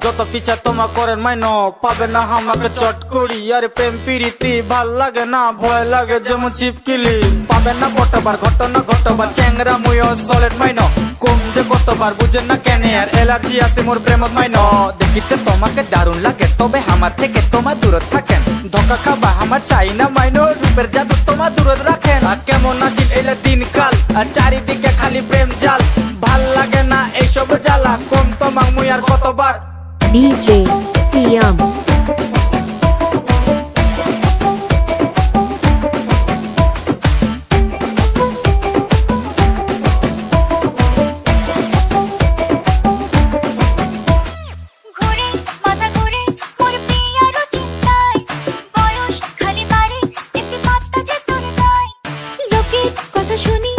যত পিছা তোমা করেন মাইনো পাবে না আমাকে চট করি। আরে প্রেম প্রীতি ভাল লাগে না, ভয় লাগে যেমন চিপকিলি। পাবে না কতবার ঘটনা ঘটবার চ্যাংরা মুয় সলেট মাইনো। কম যে কতবার বুঝেন না কেন আর এলার্জি আছে মোর প্রেমত মাইনো। দেখিতে তোমাকে দারুণ লাগে তবে আমার থেকে তোমার দূরত থাকেন। ধোকা খাবা আমার চাই না মাইনো, রূপের জাদু তোমার দূরত রাখেন। আর কেমন আসিল এলে দিনকাল আর চারিদিকে খালি প্রেম জাল। ভাল লাগে না এইসব জ্বালা, কম তোমার মুই আর কতবার। DJ Siam কথা শুনি